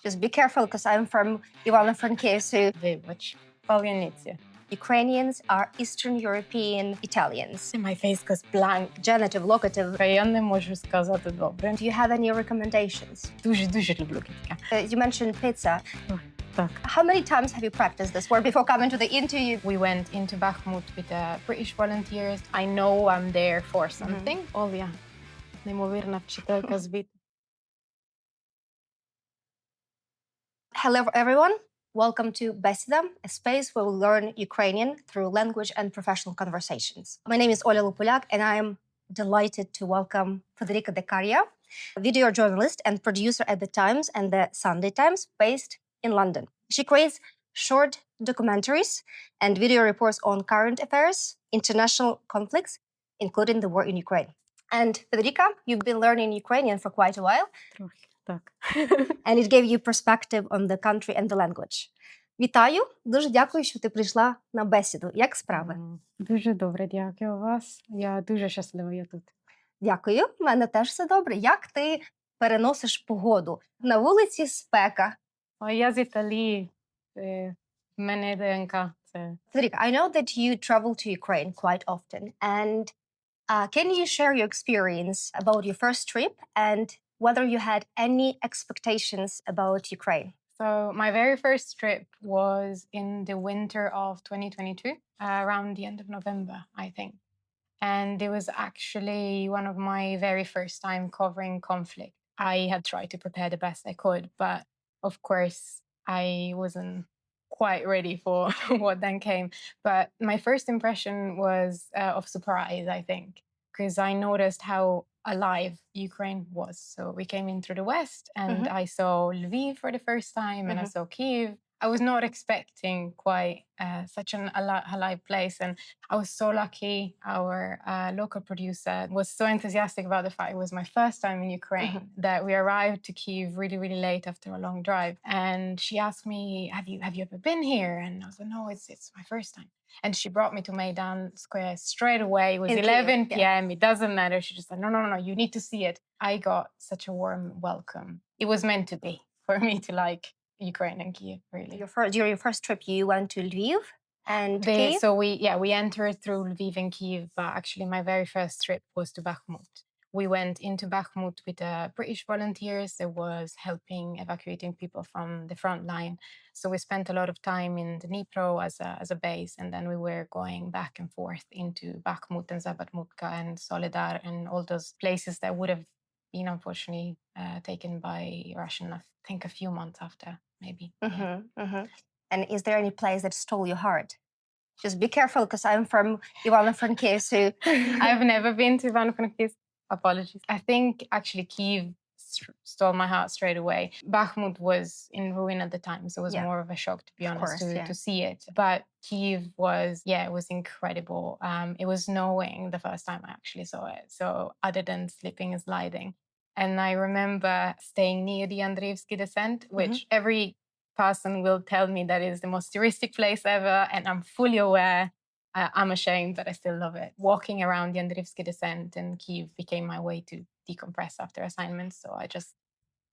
Just be careful, because I'm from Ivano-Frankivsk, so Вибач, пал'яниці. Ukrainians are Eastern European Italians. My face goes blank. Genitive, locative. Я не можу сказати добре. Do you have any recommendations? Дуже люблю кітка. You mentioned pizza. Так. How many times have you practiced this word before coming to the interview? We went into Bakhmut with the British volunteers. I know I'm there for something. Оля, неймовірна вчителька звідти. Hello, everyone. Welcome to Besida, a space where we learn Ukrainian through language and professional conversations. My name is Oля Lupulyak, and I am delighted to welcome Federica De Caria, a video journalist and producer at The Times and The Sunday Times, based in London. She creates short documentaries and video reports on current affairs, international conflicts, including the war in Ukraine. And Federica, you've been learning Ukrainian for quite a while. Трохи, так. And it gave you perspective on the country and the language. Вітаю! Дуже дякую, що ти прийшла на бесіду. Як справи? Дуже добре, дякую вас. Я дуже щаслива, я тут. Дякую. В мене теж все добре. Як ти переносиш погоду? На вулиці спека. Я з Італії. В мене ДНК. Це... Federica, I know that you travel to Ukraine quite often. And can you share your experience about your first trip and whether you had any expectations about Ukraine? So my very first trip was in the winter of 2022, around the end of November, I think. And it was actually one of my very first time covering conflict. I had tried to prepare the best I could, but of course I wasn't quite ready for what then came. But my first impression was of surprise, I think, because I noticed how alive Ukraine was. So we came in through the west and I saw Lviv for the first time and I saw Kyiv. I was not expecting quite such an alive place. And I was so lucky. Our local producer was so enthusiastic about the fact it was my first time in Ukraine that we arrived to Kyiv really late after a long drive. And she asked me, have you ever been here? And I was like, no, it's my first time. And she brought me to Maidan Square straight away. It was 11 p.m. It doesn't matter. She just said, no, you need to see it. I got such a warm welcome. It was meant to be for me to like Ukraine and Kyiv, really. During your first trip, you went to Lviv and Kyiv? So we entered through Lviv and Kyiv, but actually my very first trip was to Bakhmut. We went into Bakhmut with the British volunteers that was helping evacuating people from the front line. So we spent a lot of time in Dnipro as a base, and then we were going back and forth into Bakhmut and Zabatmutka and Soledar and all those places that would have been unfortunately taken by Russian, I think a few months after, maybe. And is there any place that stole your heart? Just be careful, because I'm from Ivano-Frankivsk, so... I've never been to Ivano-Frankivsk. Apologies. I think actually Kyiv stole my heart straight away. Bakhmut was in ruin at the time, so it was more of a shock, to be honest, to see it. But Kyiv was, it was incredible. It was snowing the first time I actually saw it. So other than slipping and sliding. And I remember staying near the Andreevsky descent, which every person will tell me that is the most touristic place ever. And I'm fully aware. I'm ashamed, but I still love it. Walking around the Andreevsky descent in Kyiv became my way to decompress after assignments. So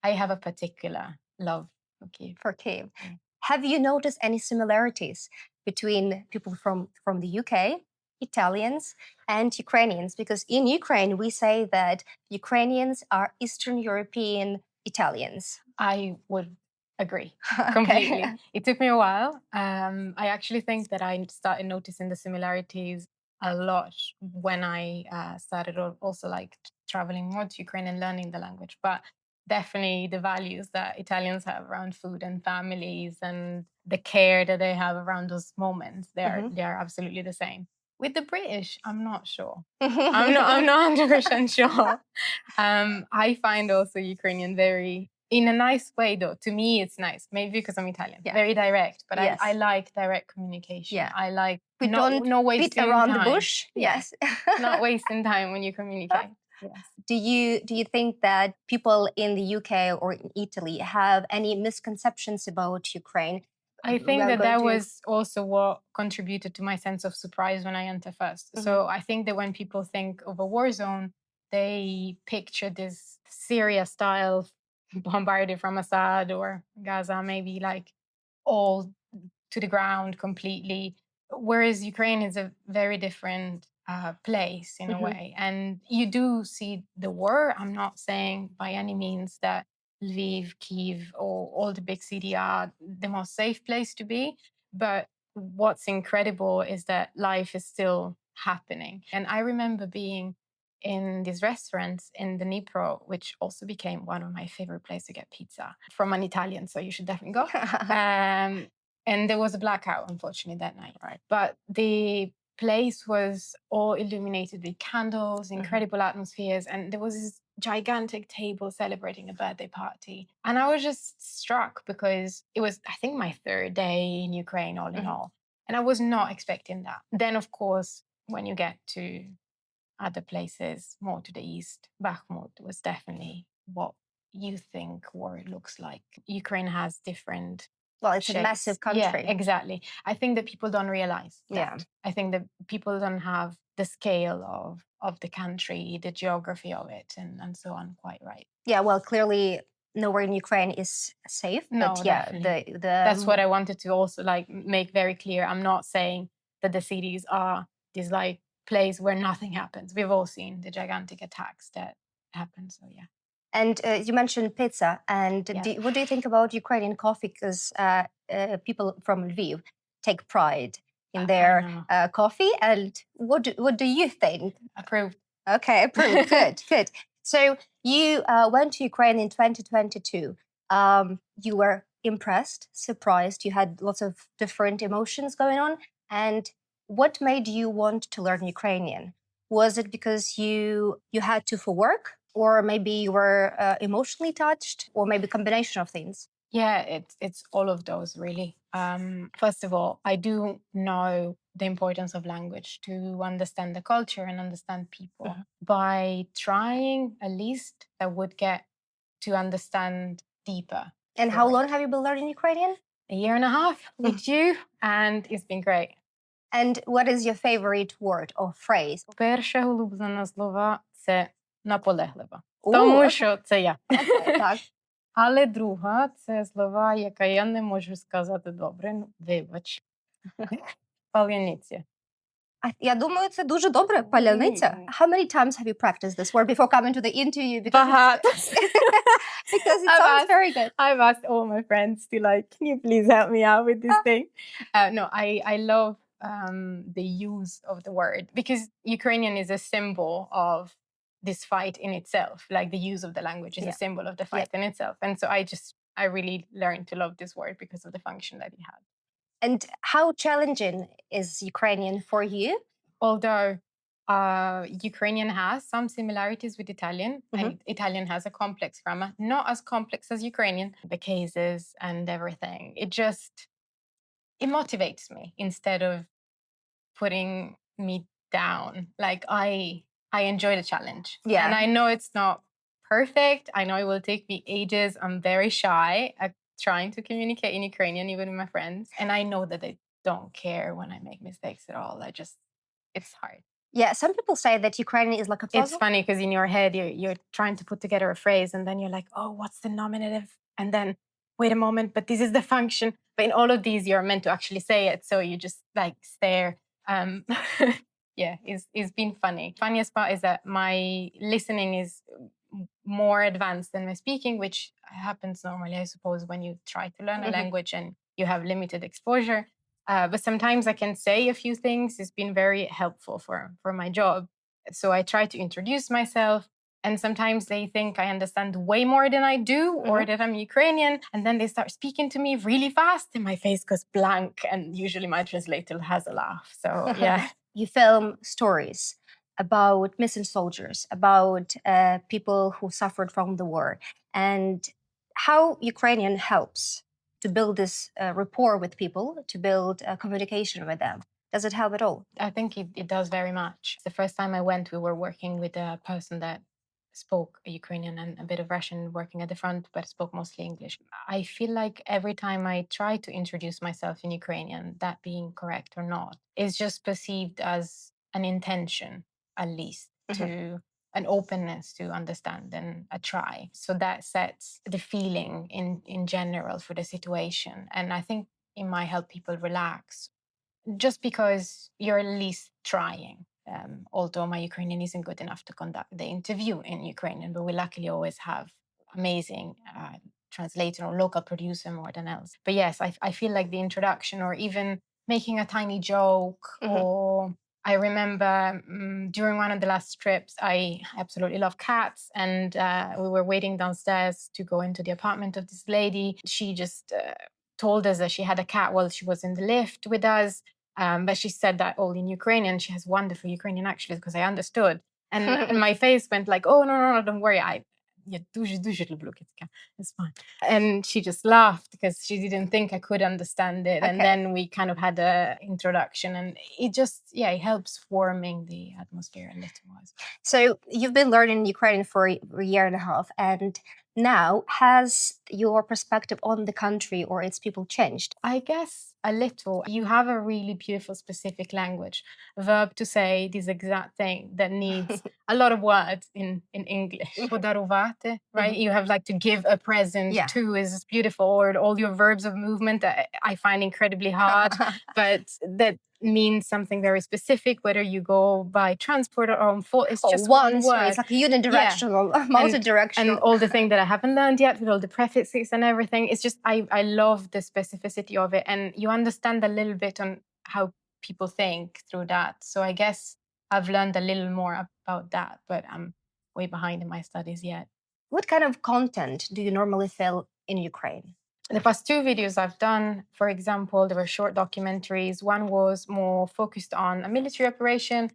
I have a particular love for Kyiv. Yeah. Have you noticed any similarities between people from the UK, Italians, and Ukrainians? Because in Ukraine, we say that Ukrainians are Eastern European Italians. I would agree completely. It took me a while. I actually think that I started noticing the similarities a lot when I started also like traveling more to Ukraine and learning the language. But definitely the values that Italians have around food and families and the care that they have around those moments, they are absolutely the same. With the British, I'm not sure. I'm not 100% sure. I find also Ukrainian very... in a nice way, though. To me, it's nice. Maybe because I'm Italian. Very direct. But I like direct communication. I like no wasting beat around time. the bush. Yes. Not wasting time when you communicate. Yes. Do you think that people in the UK or in Italy have any misconceptions about Ukraine? I think that was also what contributed to my sense of surprise when I entered first. So I think that when people think of a war zone, they picture this Syria-style bombarded from Assad or Gaza, maybe like all to the ground completely. Whereas Ukraine is a very different place in a Mhm. way. And you do see the war. I'm not saying by any means that Lviv, Kyiv, or all the big city are the most safe place to be. But what's incredible is that life is still happening. And I remember being in these restaurants in the Dnipro, which also became one of my favorite places to get pizza from an Italian. So you should definitely go. And there was a blackout, unfortunately, that night. Right. But the place was all illuminated with candles, incredible atmospheres, and there was this gigantic table celebrating a birthday party. And I was just struck because it was, I think, my third day in Ukraine, all in all. And I was not expecting that. Then, of course, when you get to other places more to the east, Bakhmut was definitely what you think war looks like. Ukraine has different Well, it's a shapes. massive Yeah, country. exactly. I think that people don't realize that. Yeah. I think that people don't have the scale of the country, the geography of it, and so on. Quite right. Yeah, well, clearly nowhere in Ukraine is safe, No, but yeah, definitely. the That's what I wanted to also like make very clear. I'm not saying that the cities are this like place where nothing happens. We've all seen the gigantic attacks that happen. So yeah. And you mentioned pizza. And Yeah. what do you think about Ukrainian coffee? Because people from Lviv take pride in I their know. coffee. And what do you think? Approved. Okay, approved. Good, good. So you went to Ukraine in 2022. You were impressed, surprised. You had lots of different emotions going on. And what made you want to learn Ukrainian? Was it because you had to for work, or maybe you were emotionally touched, or maybe a combination of things? Yeah, it's all of those really. First of all, I do know the importance of language to understand the culture and understand people. By trying, at least I would get to understand deeper. And how long have you been learning Ukrainian? A year and a half with you, and it's been great. And what is your favorite word or phrase? Перше улюблене слово це наполеглива. Ooh, Тому okay. що це я. Okay, так. Але друга це слова, яке я не можу сказати добре. Ну, вибач. Паляниця. Я думаю, це дуже добре. Паляниця. How many times have you practiced this word before coming to the interview? Багато. Because it sounds very good. I've asked all my friends to like, can you please help me out with this thing? No, I love the use of the word because Ukrainian is a symbol of this fight in itself. Like the use of the language is a symbol of the fight in itself. And so I really learned to love this word because of the function that it had. And how challenging is Ukrainian for you? Although Ukrainian has some similarities with Italian, and Italian has a complex grammar, not as complex as Ukrainian, the cases and everything. It motivates me instead of putting me down. Like I enjoy the challenge. Yeah. And I know it's not perfect. I know it will take me ages. I'm very shy at trying to communicate in Ukrainian, even with my friends. And I know that they don't care when I make mistakes at all. It's hard. Yeah, some people say that Ukrainian is like a puzzle. It's funny because in your head, you're trying to put together a phrase and then you're like, oh, what's the nominative? And then, wait a moment, but this is the function. But in all of these, you're meant to actually say it. So you just like stare. Yeah, it's been funny. Funniest part is that my listening is more advanced than my speaking, which happens normally, I suppose, when you try to learn a language and you have limited exposure. But sometimes I can say a few things. It's been very helpful for my job. So I try to introduce myself. And sometimes they think I understand way more than I do, or that I'm Ukrainian. And then they start speaking to me really fast, and my face goes blank. And usually my translator has a laugh. So, yeah. You film stories about missing soldiers, about people who suffered from the war, and how Ukrainian helps to build this rapport with people, to build communication with them. Does it help at all? I think it does very much. The first time I went, we were working with a person that spoke Ukrainian and a bit of Russian working at the front, but spoke mostly English. I feel like every time I try to introduce myself in Ukrainian, that being correct or not, is just perceived as an intention, at least, to an openness to understand and a try. So that sets the feeling in general for the situation. And I think it might help people relax just because you're at least trying. Although my Ukrainian isn't good enough to conduct the interview in Ukrainian, but we luckily always have amazing translator or local producer more than else. But yes, I feel like the introduction or even making a tiny joke or I remember during one of the last trips, I absolutely love cats, and we were waiting downstairs to go into the apartment of this lady. She just told us that she had a cat while she was in the lift with us, but she said that all in Ukrainian. She has wonderful Ukrainian actually, because I understood. And my face went like, oh, no, don't worry. Я дуже люблю кицька. It's fine. And she just laughed because she didn't think I could understand it. And then we kind of had an introduction, and it just, it helps warming the atmosphere a little more. So you've been learning Ukrainian for a year and a half, and now has your perspective on the country or its people changed? I guess a little. You have a really beautiful specific language, verb to say this exact thing that needs a lot of words in English. Podarovate, right? You have like to give a present to is beautiful, or all your verbs of movement that I find incredibly hard, but that means something very specific, whether you go by transport or on foot. It's just one word. It's like unidirectional, multi-directional. And all the things that I haven't learned yet with all the prefixes and everything. It's just, I love the specificity of it. And you understand a little bit on how people think through that. So I guess I've learned a little more about that, but I'm way behind in my studies yet. What kind of content do you normally film in Ukraine? The past two videos I've done, for example, there were short documentaries. One was more focused on a military operation.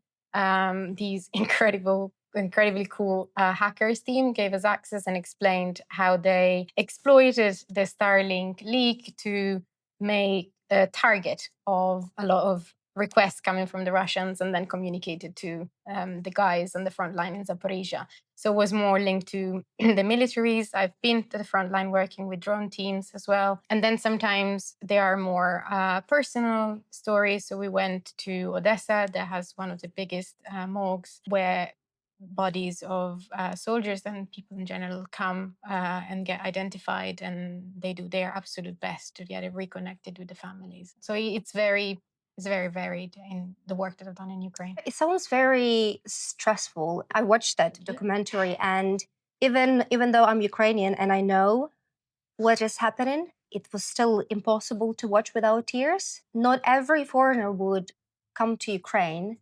These incredibly cool hackers team gave us access and explained how they exploited the Starlink leak to make a target of a lot of requests coming from the Russians and then communicated to the guys on the front line in Zaporizhia. So it was more linked to the militaries. I've been to the front line working with drone teams as well. And then sometimes there are more personal stories. So we went to Odessa, that has one of the biggest morgues where bodies of soldiers and people in general come and get identified, and they do their absolute best to get reconnected with the families. So it's very varied in the work that I've done in Ukraine. It sounds very stressful. I watched that documentary, and even though I'm Ukrainian and I know what is happening, it was still impossible to watch without tears. Not every foreigner would come to Ukraine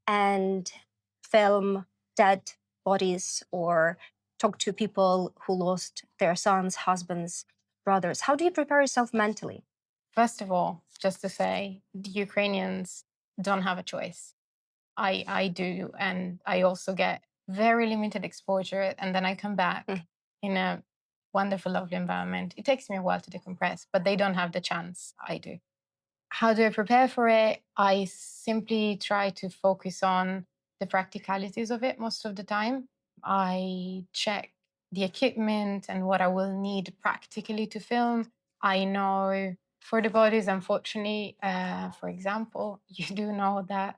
and film dead bodies or talk to people who lost their sons, husbands, brothers. How do you prepare yourself mentally? First of all, just to say, the Ukrainians don't have a choice. I do, and I also get very limited exposure, and then I come back in a wonderful, lovely environment. It takes me a while to decompress, but they don't have the chance. I do. How do I prepare for it? I simply try to focus on the practicalities of it most of the time. I check the equipment and what I will need practically to film. I know for the bodies, unfortunately, for example, you do know that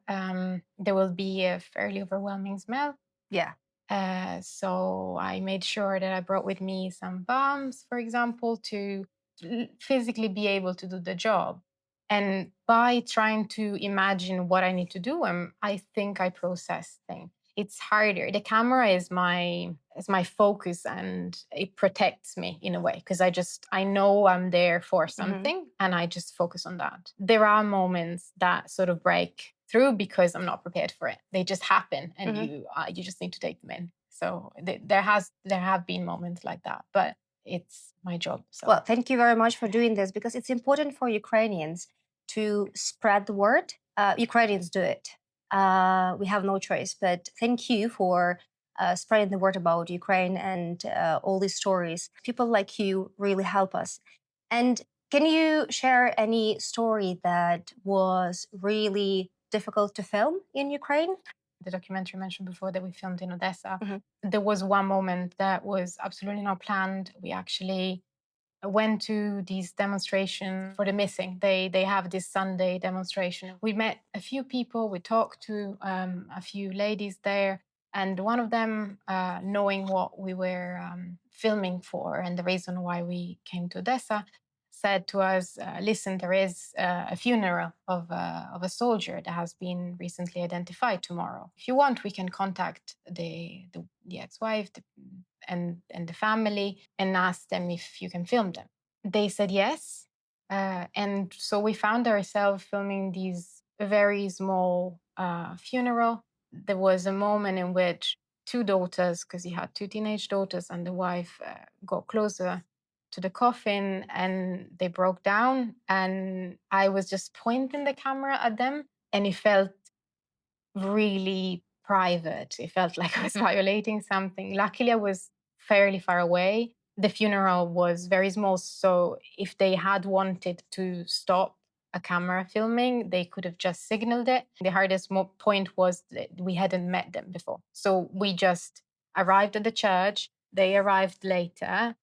there will be a fairly overwhelming smell. Yeah. So I made sure that I brought with me some balms, for example, to physically be able to do the job. And by trying to imagine what I need to do, I think I process things. It's harder. The camera is my focus, and it protects me in a way, because I know I'm there for something, and I just focus on that. There are moments that sort of break through because I'm not prepared for it. They just happen, and you just need to take them in. So there have been moments like that, but it's my job. So. Well, thank you very much for doing this, because it's important for Ukrainians to spread the word. Ukrainians do it. We have no choice. But thank you for spreading the word about Ukraine and all these stories. People like you really help us. And can you share any story that was really difficult to film in Ukraine? The documentary mentioned before that we filmed in Odessa, there was one moment that was absolutely not planned. We actually went to these demonstration for the missing. They have this Sunday demonstration. We met a few people. We talked to a few ladies there. And one of them, knowing what we were filming for and the reason why we came to Odessa, said to us, listen, there is a funeral of a soldier that has been recently identified tomorrow. If you want, we can contact the ex-wife and the family and ask them if you can film them. They said yes. And so we found ourselves filming these very small funeral. There was a moment in which two daughters, because he had two teenage daughters, and the wife got closer to the coffin and they broke down. And I was just pointing the camera at them, and it felt really private. It felt like I was violating something. Luckily, I was fairly far away. The funeral was very small, so if they had wanted to stop a camera filming, they could have just signaled it. The hardest point was that we hadn't met them before. So we just arrived at the church. They arrived later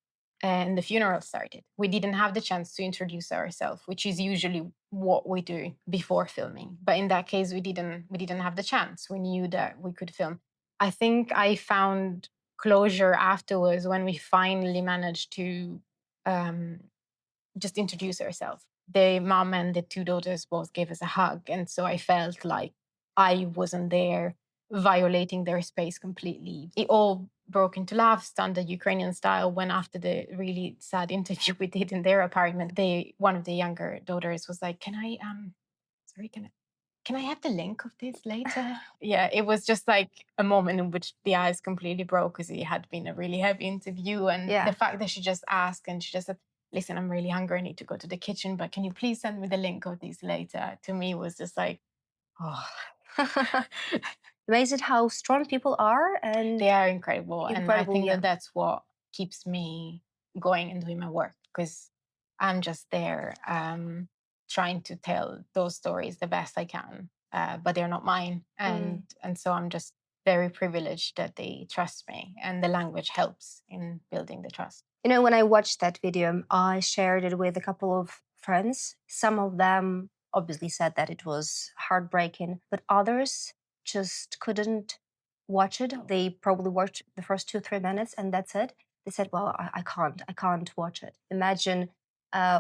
and the funeral started. We didn't have the chance to introduce ourselves, which is usually what we do before filming. But in that case, we didn't have the chance. We knew that we could film. I think I found closure afterwards when we finally managed to just introduce ourselves. The mom and the two daughters both gave us a hug. And so I felt like I wasn't there violating their space completely. It all broke into laughs, standard Ukrainian style, when after the really sad interview we did in their apartment, one of the younger daughters was like, can I have the link of this later? Yeah, it was just like a moment in which the ice completely broke because it had been a really heavy interview. And Yeah. the fact that she just asked and she just said, listen, I'm really hungry. I need to go to the kitchen, but can you please send me the link of this later? To me was just like, oh. Amazing how strong people are, and They are incredible. And I think yeah. that that's what keeps me going and doing my work, because I'm just there trying to tell those stories the best I can, but they're not mine. And so I'm just very privileged that they trust me, and the language helps in building the trust. You know, when I watched that video, I shared it with a couple of friends. Some of them obviously said that it was heartbreaking, but others just couldn't watch it. They probably watched the first 2-3 minutes and that's it. They said, well, I can't watch it. Imagine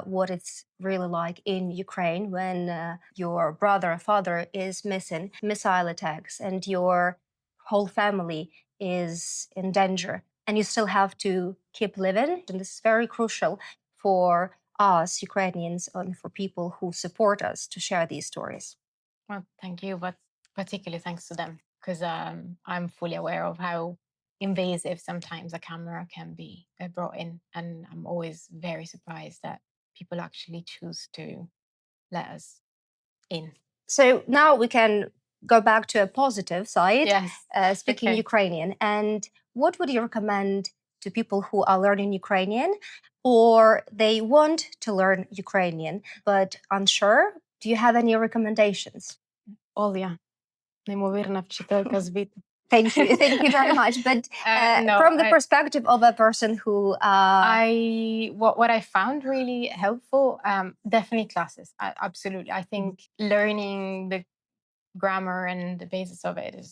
what it's really like in Ukraine when your brother or father is missing, missile attacks, and your whole family is in danger, and you still have to keep living. And this is very crucial for us Ukrainians and for people who support us to share these stories. Well, thank you, but particularly thanks to them, because I'm fully aware of how invasive sometimes a camera can be brought in, and I'm always very surprised that people actually choose to let us in. So now we can go back to a positive side, Yes. speaking Okay. Ukrainian. And what would you recommend to people who are learning Ukrainian or they want to learn Ukrainian but unsure? Do you have any recommendations? Оля, неймовірна вчителька звіту. Thank you. Thank you very much. But No, from the perspective of a person who... what I found really helpful, definitely classes. Absolutely. I think learning the grammar and the basis of it is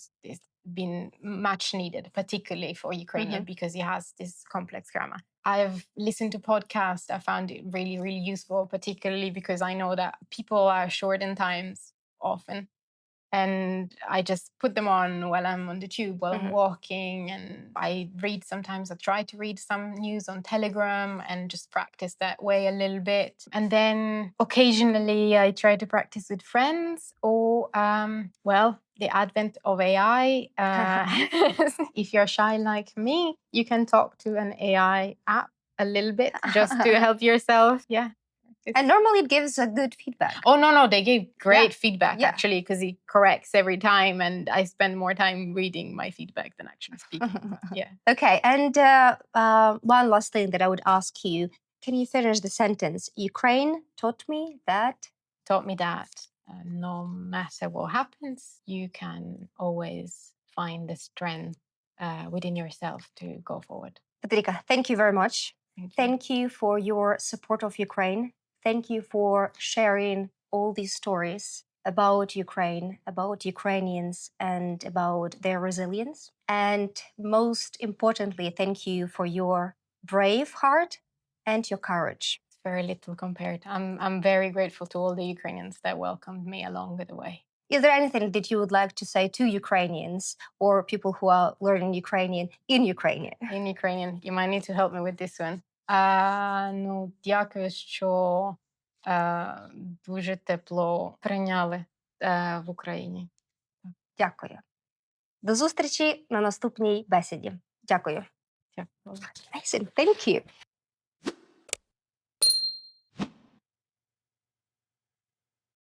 been much needed, particularly for Ukrainian, because it has this complex grammar. I've listened to podcasts. I found it really, really useful, particularly because I know that people are short in times often. And I just put them on while I'm on the tube, while I'm walking. And I read sometimes. I try to read some news on Telegram and just practice that way a little bit. And then occasionally I try to practice with friends or, the advent of AI. If you're shy like me, you can talk to an AI app a little bit just to help yourself. Yeah. And normally it gives a good feedback. Oh, no, they gave great feedback, Yeah. actually, because he corrects every time, and I spend more time reading my feedback than actually speaking. Yeah. Okay, and one last thing that I would ask you, can you finish the sentence? Ukraine taught me that... Taught me that no matter what happens, you can always find the strength within yourself to go forward. Federica, thank you very much. Thank you. Thank you for your support of Ukraine. Thank you for sharing all these stories. about Ukraine, about Ukrainians, and about their resilience. And most importantly, thank you for your brave heart and your courage. It's very little compared. I'm very grateful to all the Ukrainians that welcomed me along the way. Is there anything that you would like to say to Ukrainians or people who are learning Ukrainian in Ukrainian? In Ukrainian, you might need to help me with this one. Ну, дякую, що дуже тепло прийняли в Україні. Дякую. До зустрічі на наступній бесіді. Дякую. Дякую. Amazing. Thank you.